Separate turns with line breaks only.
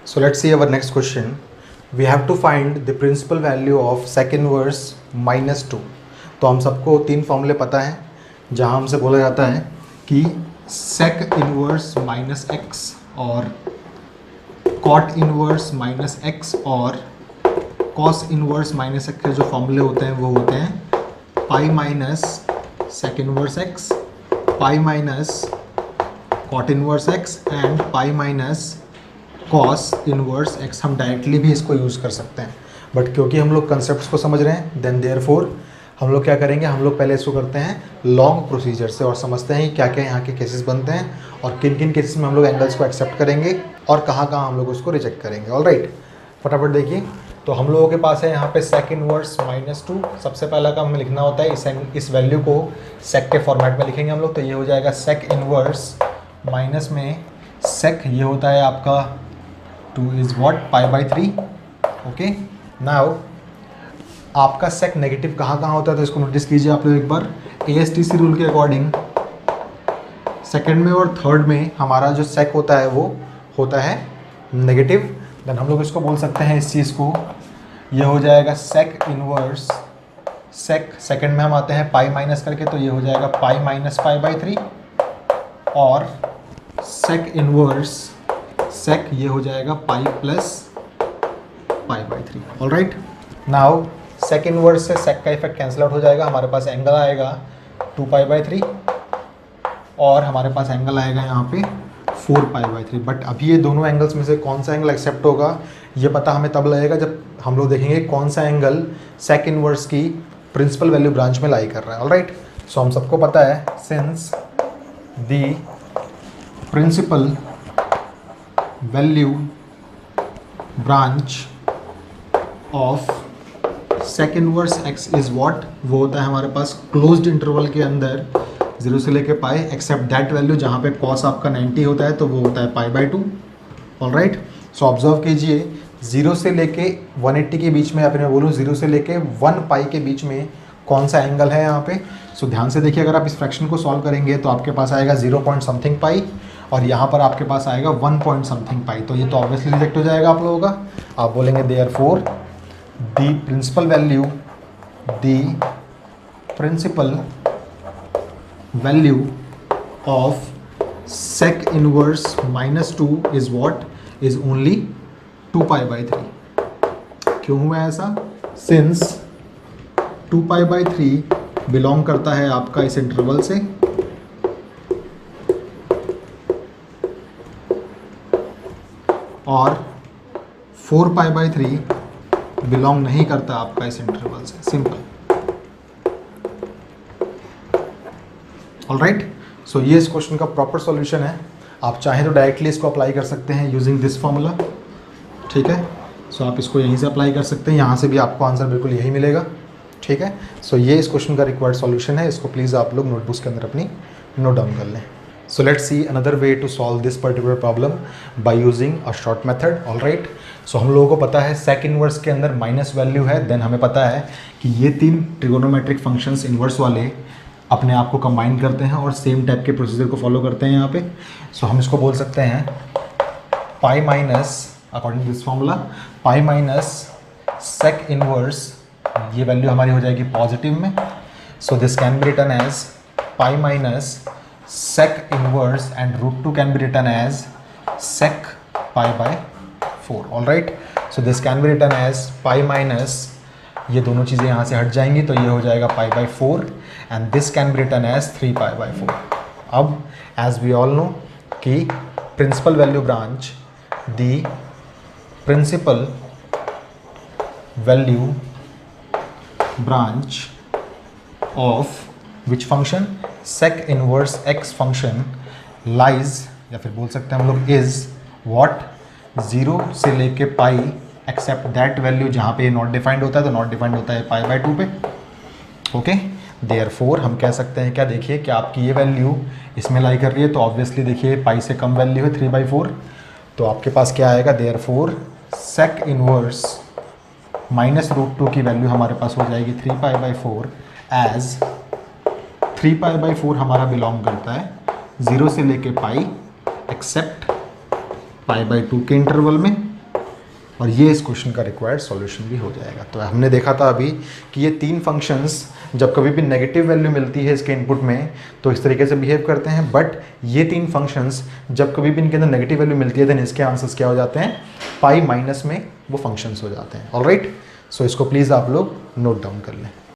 So let's see our next question. We have to find the principal value of sec inverse -2. तो हम सबको तीन फॉर्मूले पता है जहाँ हमसे बोला जाता है कि sec इनवर्स -x और cot इनवर्स -x और cos इनवर्स -x के जो फॉर्मूले होते हैं वो होते हैं pi minus sec inverse x, pi minus cot inverse x and pi minus cos inverse x। हम डायरेक्टली भी इसको यूज़ कर सकते हैं, बट क्योंकि हम लोग कंसेप्ट को समझ रहे हैं देन देयरफॉर हम लोग क्या करेंगे, हम लोग पहले इसको करते हैं लॉन्ग प्रोसीजर से और समझते हैं क्या क्या यहाँ के केसेस बनते हैं और किन किन केसेस में हम लोग एंगल्स को एक्सेप्ट करेंगे और कहाँ कहाँ हम लोग उसको रिजेक्ट करेंगे। ऑलराइट, फटाफट देखिए। तो हम लोगों के पास है यहाँ पे sec इनवर्स -2। सबसे पहला काम हमें लिखना होता है इस वैल्यू को sec के फॉर्मेट में लिखेंगे हम लोग। तो ये हो जाएगा sec इनवर्स माइनस में sec, ये होता है आपका 2 इज़ वॉट π/3। ओके, नाउ आपका sec नेगेटिव कहाँ कहाँ होता है तो इसको नोटिस कीजिए आप लोग एक बार। ASTC रूल के अकॉर्डिंग सेकंड में और थर्ड में हमारा जो sec होता है वो होता है नेगेटिव। देन हम लोग इसको बोल सकते हैं इस चीज़ को, ये हो जाएगा sec इनवर्स sec। सेकंड में हम आते हैं पाई माइनस करके, तो ये हो जाएगा पाई माइनस π/3 और sec इनवर्स sec ये हो जाएगा pi plus π/3। Alright, now sec inverse से sec का इफेक्ट कैंसिल आउट हो जाएगा। हमारे पास एंगल आएगा 2π/3 और हमारे पास एंगल आएगा यहाँ पे 4π/3। बट अभी ये दोनों एंगल्स में से कौन सा एंगल एक्सेप्ट होगा ये पता हमें तब लगेगा जब हम लोग देखेंगे कौन सा एंगल sec इनवर्स की प्रिंसिपल वैल्यू ब्रांच में लाई कर रहा है। ऑलराइट, सो हम सबको पता है since the principal value branch of sec inverse x is what, वो होता है हमारे पास क्लोज्ड इंटरवल के अंदर 0 से लेके पाई एक्सेप्ट दैट वैल्यू जहाँ पे cos आपका 90 होता है तो वो होता है π/2। ऑलराइट, सो ऑब्जर्व कीजिए 0 से लेके 180 के बीच में, या फिर मैं बोलूँ 0 से लेके 1 पाई के बीच में कौन सा एंगल है यहाँ पे। सो ध्यान से देखिए, अगर आप इस फ्रैक्शन को सॉल्व करेंगे तो आपके पास आएगा 0 पॉइंट समथिंग पाई और यहाँ पर आपके पास आएगा 1 पॉइंट समथिंग पाई। तो ये तो ऑब्वियसली रिजेक्ट हो जाएगा आप लोगों का। आप बोलेंगे therefore the principal value of sec inverse -2 is what, is only 2π/3। क्यों हुआ ऐसा? since 2π/3 बिलोंग करता है आपका इस इंटरवल से और 4π/3 बिलोंग नहीं करता आपका इस इंटरवल से। सिंपल। ऑलराइट, सो ये इस क्वेश्चन का प्रॉपर सॉल्यूशन है। आप चाहें तो डायरेक्टली इसको अप्लाई कर सकते हैं यूजिंग दिस फॉर्मूला। ठीक है, सो आप इसको यहीं से अप्लाई कर सकते हैं, यहाँ से भी आपको आंसर बिल्कुल यही मिलेगा। ठीक है, सो ये इस क्वेश्चन का रिक्वायर्ड सॉल्यूशन है। इसको प्लीज़ आप लोग नोटबुक्स के अंदर अपनी नोट डाउन कर लें। So let's see another way to solve this particular problem by using a short method. All right. So हम लोगों को पता है sec इनवर्स के अंदर माइनस वैल्यू है। देन हमें पता है कि ये तीन ट्रिगोनोमेट्रिक फंक्शंस इनवर्स वाले अपने आप को कंबाइन करते हैं और सेम टाइप के प्रोसीजर को फॉलो करते हैं यहाँ पे। सो हम इसको बोल सकते हैं pi minus, according to this formula, pi minus sec inverse, ये वैल्यू हमारी हो जाएगी पॉजिटिव में। So this can be written as pi minus sec inverse and √2 can be written as sec π/4। all right, so this can be written as pi minus, ये दोनों चीज़ें यहाँ से हट जाएंगी तो ये हो जाएगा π/4 and this can be written as 3π/4। अब as we all know कि principal value branch, the principal value branch of which function, sec inverse x function lies, या फिर बोल सकते हैं हम लोग इज व्हाट, 0 से लेके पाई एक्सेप्ट दैट वैल्यू जहाँ पे नॉट डिफाइंड होता है, तो नॉट डिफाइंड होता है π/2 पे। ओके, देयरफॉर हम कह सकते हैं क्या, देखिए कि आपकी ये वैल्यू इसमें लाई कर रही है तो ऑब्वियसली देखिए पाई से कम वैल्यू है 3/4, तो आपके पास क्या आएगा, देयरफॉर sec इनवर्स -√2 की वैल्यू हमारे पास हो जाएगी 3π/4 एज 3π/4 हमारा बिलोंग करता है 0 से लेके पाई एक्सेप्ट π/2 के इंटरवल में। और ये इस क्वेश्चन का रिक्वायर्ड सॉल्यूशन भी हो जाएगा। तो हमने देखा था अभी कि ये 3 फंक्शंस जब कभी भी नेगेटिव वैल्यू मिलती है इसके इनपुट में तो इस तरीके से बिहेव करते हैं, बट ये 3 फंक्शंस जब कभी भी इनके अंदर नेगेटिव वैल्यू मिलती है देन इसके आंसर्स क्या हो जाते हैं, पाई माइनस में वो फंक्शंस हो जाते हैं। ऑलराइट, सो इसको प्लीज़ आप लोग नोट डाउन कर लें।